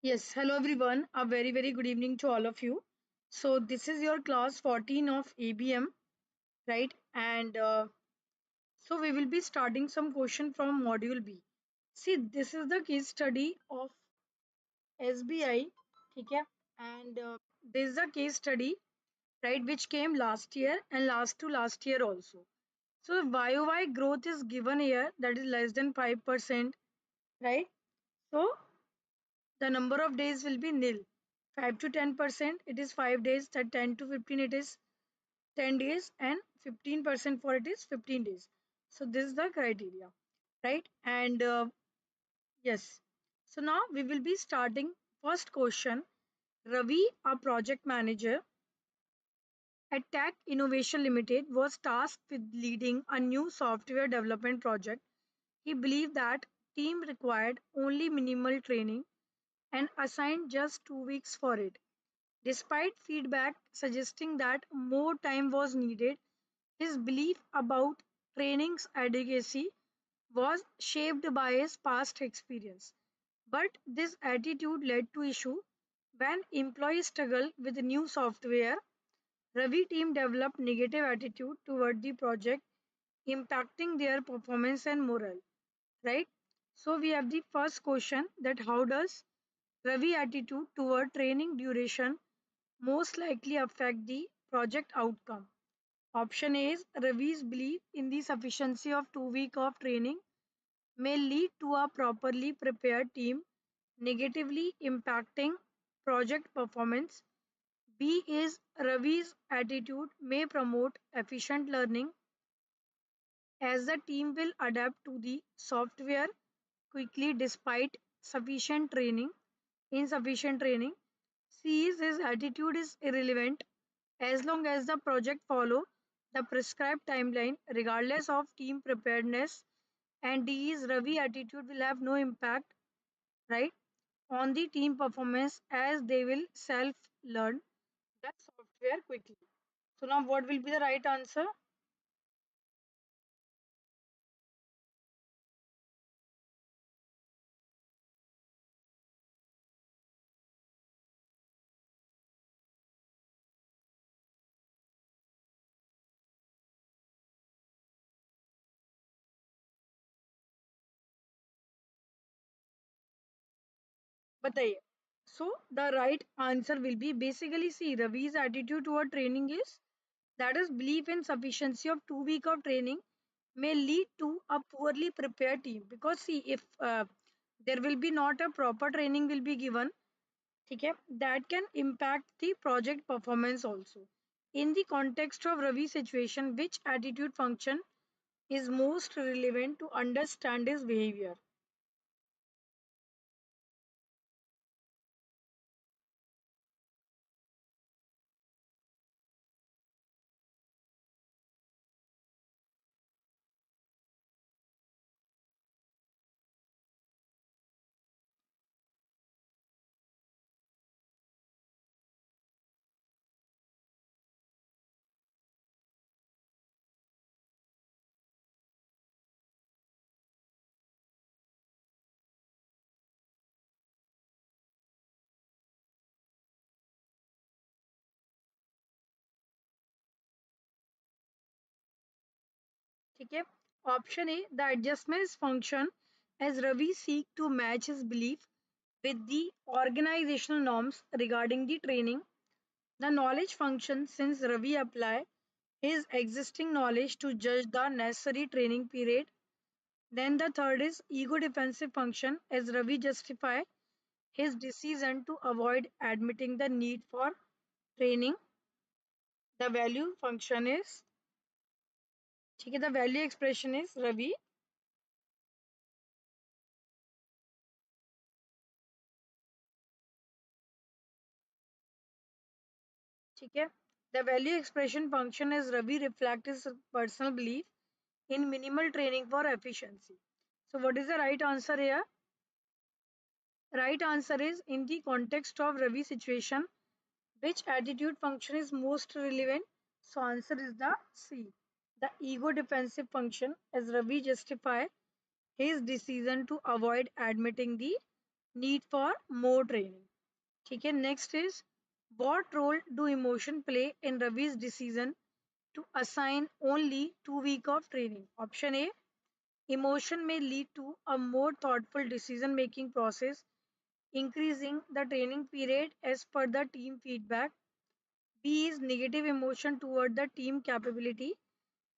Yes, hello everyone. A very good evening to all of you. So this is your class 14 of ABM, right? And we will be starting some question from module B. See, this is the case study of SBI, okay? And this is a case study, right, which came last year and last year also. So YOY growth is given here, that is less than 5%, right? So the number of days will be nil. 5 to 10% it is 5 days, that 10 to 15 it is 10 days, and 15% for it is 15 days. So this is the criteria, right? And yes, so now we will be starting. First question: Ravi, a project manager at Tech Innovation Limited, was tasked with leading a new software development project. He believed that team required only minimal training and assigned just 2 weeks for it. Despite feedback suggesting that more time was needed, his belief about training's adequacy was shaped by his past experience. But this attitude led to issue when employees struggled with new software. Ravi team developed negative attitude toward the project, impacting their performance and morale. Right? So we have the first question, that how does Ravi attitude toward training duration most likely affect the project outcome? Option A is Ravi's belief in the sufficiency of 2 weeks of training may lead to a properly prepared team, negatively impacting project performance. B is Ravi's attitude may promote efficient learning as the team will adapt to the software quickly despite insufficient training. C is his attitude is irrelevant as long as the project follow the prescribed timeline regardless of team preparedness. And D is Ravi attitude will have no impact, right, on the team performance as they will self learn the software quickly. So now what will be the right answer? बताइए. So the right answer will be, basically, see, Ravi's attitude toward training is, that is, belief in sufficiency of 2 weeks of training may lead to a poorly prepared team. Because see, if there will be not a proper training will be given, okay, that can impact the project performance also. In the context of Ravi situation, which attitude function is most relevant to understand his behavior? ठीक है. Option A, the adjustments function, as Ravi seek to match his belief with the organizational norms regarding the training. The knowledge function, since Ravi apply his existing knowledge to judge the necessary training period. Then the third is ego defensive function, as Ravi justify his decision to avoid admitting the need for training. The value function is, ठीक है, the value expression is Ravi, ठीक है. The value expression function is Ravi reflect his personal belief in minimal training for efficiency. So what is the right answer here? Right answer is, in the context of Ravi situation, which attitude function is most relevant? So answer is the C, the ego defensive function, as Ravi justify his decision to avoid admitting the need for more training. ठीक है, next is what role do emotion play in Ravi's decision to assign only 2 weeks of training? Option A, emotion may lead to a more thoughtful decision making process, increasing the training period as per the team feedback. B is negative emotion toward the team capability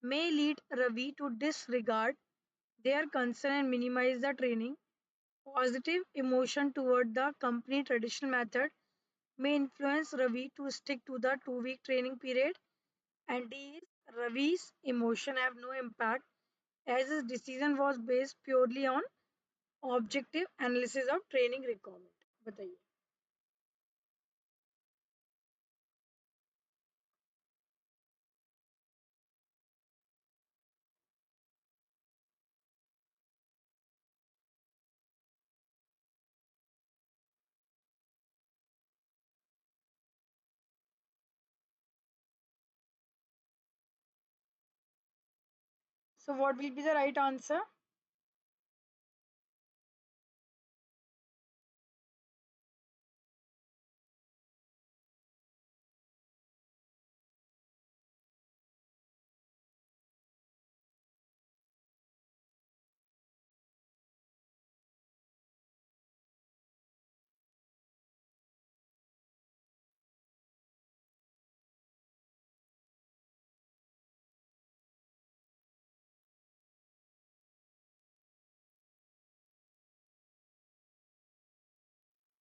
may lead Ravi to disregard their concern and minimize the training. Positive emotion toward the company traditional method may influence Ravi to stick to the 2 week training period. And D is Ravi's emotion have no impact as his decision was based purely on objective analysis of training requirement. बताइए. So what will be the right answer?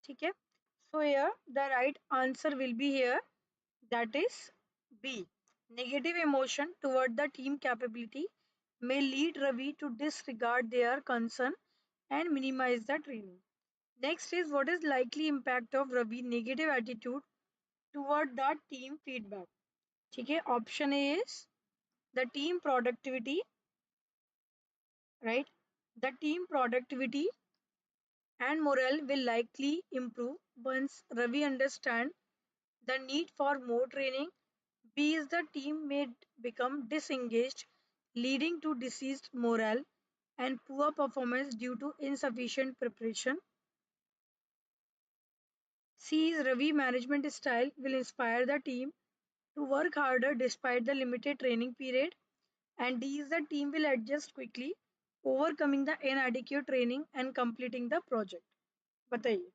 ठीक है. So here the right answer will be here, that is B. Negative emotion toward the team capability may lead Ravi to disregard their concern and minimize the training. Next is what is likely impact of Ravi negative attitude toward the team feedback. ठीक है. Option A is the team productivity, right? The team productivity and morale will likely improve once Ravi understands the need for more training. B is the team may become disengaged, leading to decreased morale and poor performance due to insufficient preparation. C is Ravi management style will inspire the team to work harder despite the limited training period. And D is the team will adjust quickly, overcoming the inadequate training and completing the project. बताइए.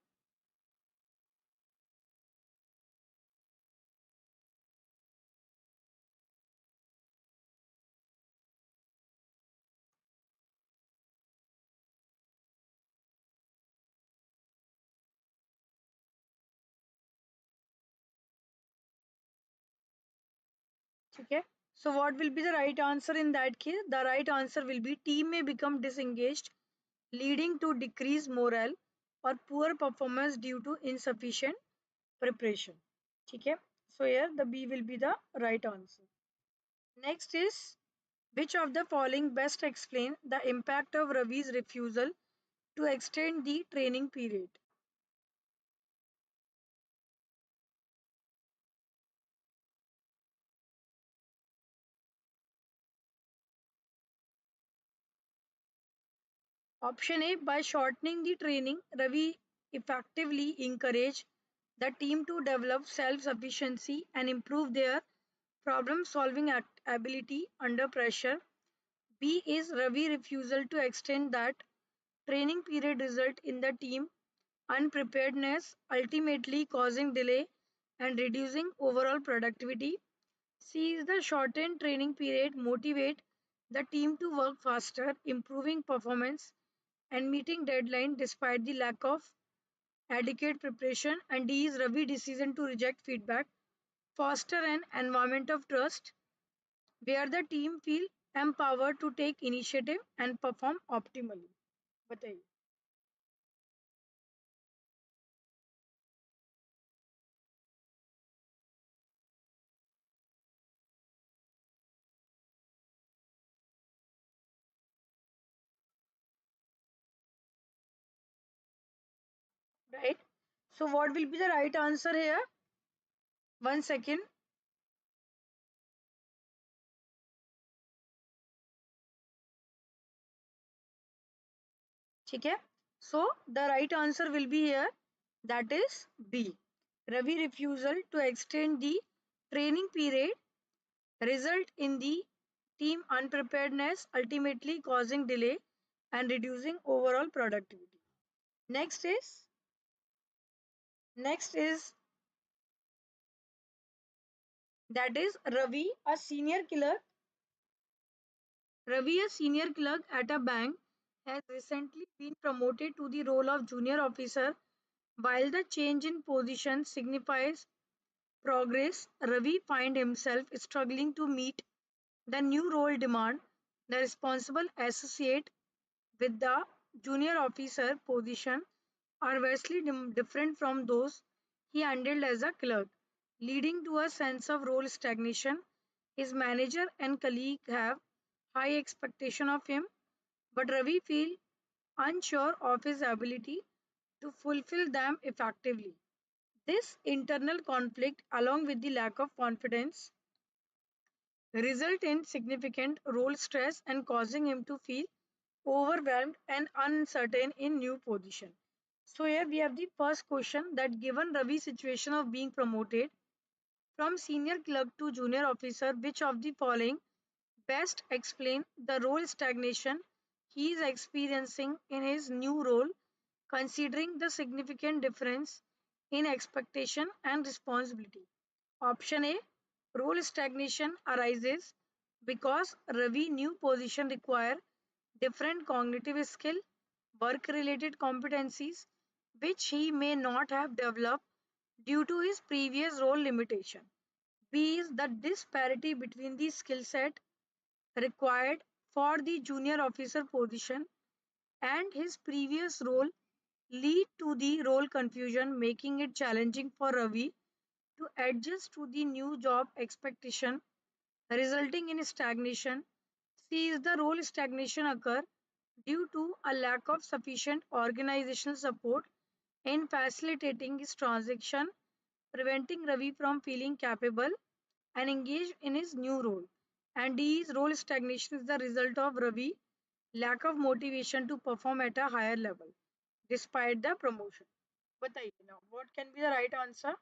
ठीक है. So what will be the right answer in that case? The right answer will be team may become disengaged, leading to decreased morale or poor performance due to insufficient preparation. ठीक है. So here the B will be the right answer. Next is which of the following best explain the impact of Ravi's refusal to extend the training period? Option A, by shortening the training, Ravi effectively encouraged the team to develop self sufficiency and improve their problem solving ability under pressure. B is Ravi refusal to extend that training period result in the team unpreparedness, ultimately causing delay and reducing overall productivity. C is the shortened training period motivate the team to work faster, improving performance and meeting deadline despite the lack of adequate preparation. And D is Ravi's decision to reject feedback, foster an environment of trust where the team feel empowered to take initiative and perform optimally. बताइए. Right. So what will be the right answer here? 1 second. ठीक है. So the right answer will be here, that is B. Ravi refusal to extend the training period result in the team unpreparedness, ultimately causing delay and reducing overall productivity. Next is that is Ravi, a senior clerk at a bank, has recently been promoted to the role of junior officer. While the change in position signifies progress, Ravi finds himself struggling to meet the new role demand. The responsible associate with the junior officer position are vastly different from those he handled as a clerk, leading to a sense of role stagnation. His manager and colleague have high expectation of him, but Ravi feels unsure of his ability to fulfill them effectively. This internal conflict, along with the lack of confidence, result in significant role stress and causing him to feel overwhelmed and uncertain in new position. So here we have the first question, that given Ravi's situation of being promoted from senior clerk to junior officer, which of the following best explain the role stagnation he is experiencing in his new role, considering the significant difference in expectation and responsibility? Option A, role stagnation arises because Ravi new position require different cognitive skill, work related competencies which he may not have developed due to his previous role limitation. B is the disparity between the skill set required for the junior officer position and his previous role lead to the role confusion, making it challenging for Ravi to adjust to the new job expectation, resulting in stagnation. C is the role stagnation occur due to a lack of sufficient organizational support in facilitating his transition, preventing Ravi from feeling capable and engaged in his new role. And D's role stagnation is the result of Ravi lack of motivation to perform at a higher level despite the promotion. बताइए now, what can be the right answer?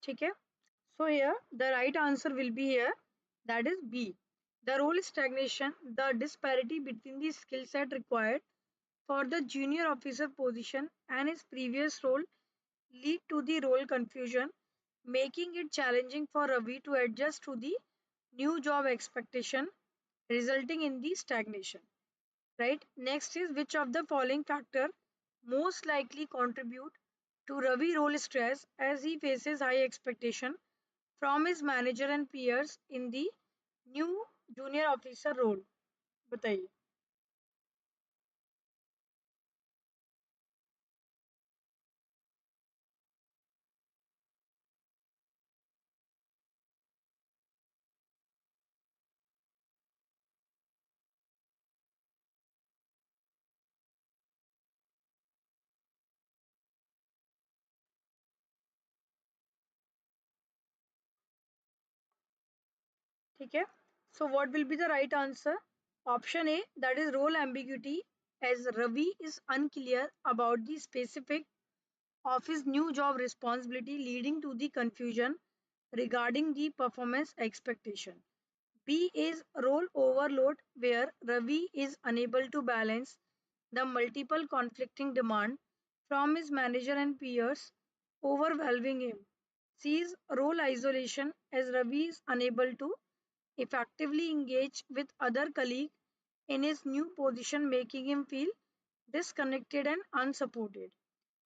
ठीक है? So here the right answer will be here, that is B. The role stagnation, the disparity between the skill set required for the junior officer position and his previous role lead to the role confusion, making it challenging for Ravi to adjust to the new job expectation, resulting in the stagnation. Right? Next is, which of the following factor most likely contribute to Ravi role stress as he faces high expectation from his manager and peers in the new junior officer role? बताइए. ठीक है? So what will be the right answer? Option A, that is role ambiguity, as Ravi is unclear about the specific of his new job responsibility, leading to the confusion regarding the performance expectation. B is role overload, where Ravi is unable to balance the multiple conflicting demand from his manager and peers, overwhelming him. C is role isolation, as Ravi is unable to effectively engage with other colleagues in his new position, making him feel disconnected and unsupported.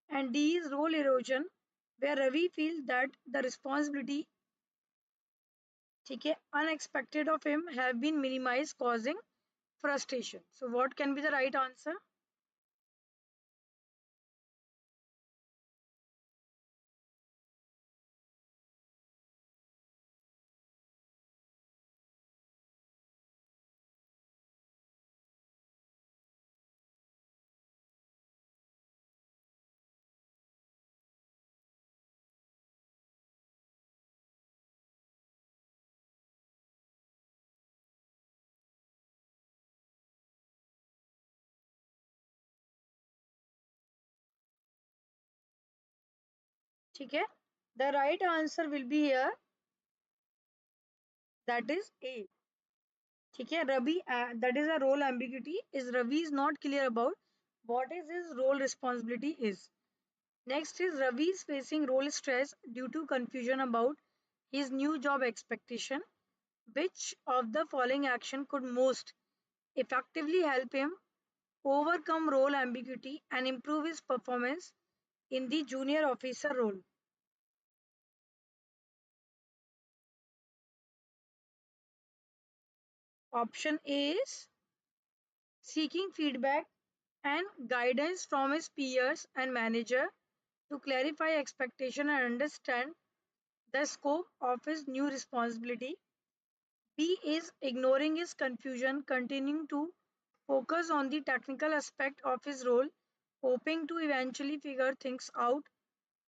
And D is role erosion, where Ravi feels that the responsibility ठीक है, unexpected of him have been minimized, causing frustration. So, what can be the right answer? ठीक है, the right answer will be here, that is A. ठीक है, Ravi, that is a role ambiguity, is Ravi is not clear about what is his role responsibility is. Next is Ravi is facing role stress due to confusion about his new job expectation. Which of the following action could most effectively help him overcome role ambiguity and improve his performance in the junior officer role? Option A is seeking feedback and guidance from his peers and manager to clarify expectation and understand the scope of his new responsibility. B is ignoring his confusion, continuing to focus on the technical aspect of his role, hoping to eventually figure things out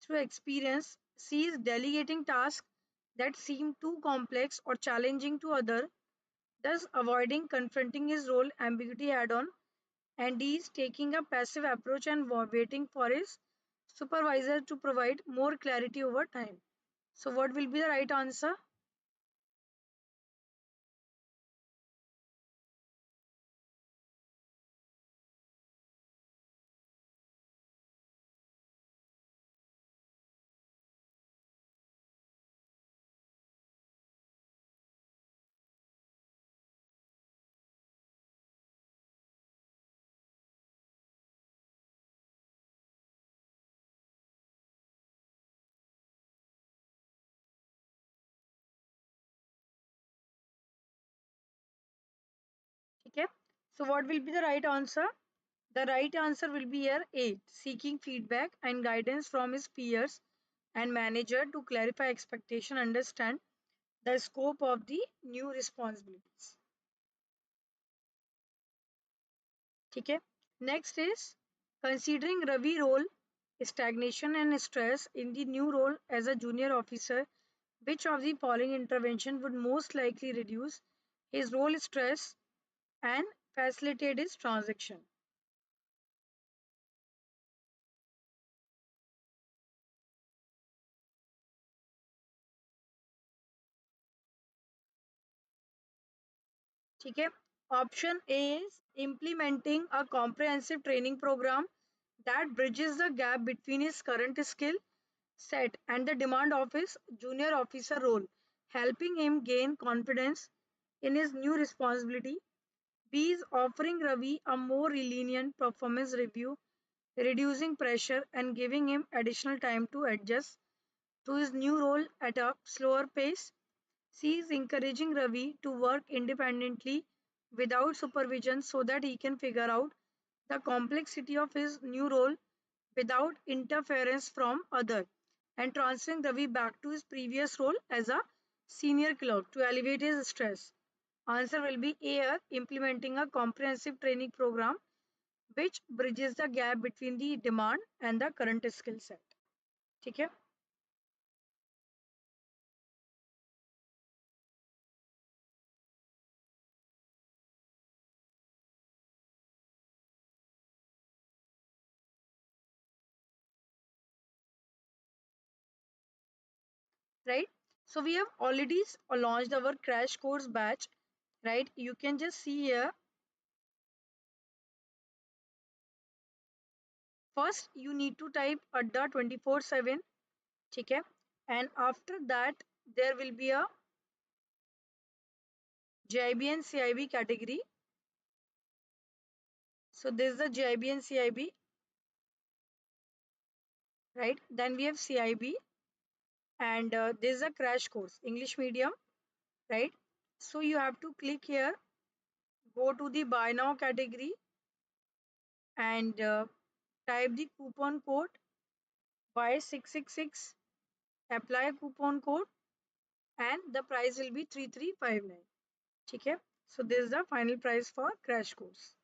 through experience. C is delegating tasks that seem too complex or challenging to others, thus avoiding confronting his role ambiguity head on. And D is taking a passive approach and waiting for his supervisor to provide more clarity over time. So, what will be the right answer? Okay. So, what will be the right answer? The right answer will be here A, seeking feedback and guidance from his peers and manager to clarify expectation, understand the scope of the new responsibilities. Okay. Next is considering Ravi role stagnation and stress in the new role as a junior officer. Which of the following intervention would most likely reduce his role stress and facilitate his transition? ठीक है, option A is implementing a comprehensive training program that bridges the gap between his current skill set and the demand of his junior officer role, helping him gain confidence in his new responsibility. B is offering Ravi a more lenient performance review, reducing pressure and giving him additional time to adjust to his new role at a slower pace. C is encouraging Ravi to work independently without supervision so that he can figure out the complexity of his new role without interference from others, and transferring Ravi back to his previous role as a senior clerk to elevate his stress. Answer will be A, implementing a comprehensive training program which bridges the gap between the demand and the current skill set. ठीक है, right? So we have already launched our crash course batch, right? You can just see here. First, you need to type Adda 24/7, ठीक है? And after that, there will be a JIB and CIB category. So this is the JIB and CIB, right? Then we have CIB, and this is a crash course, English medium, right? So you have to click here, go to the buy now category, and type the coupon code buy 666, apply coupon code, and the price will be 3359. Okay, so this is the final price for crash course.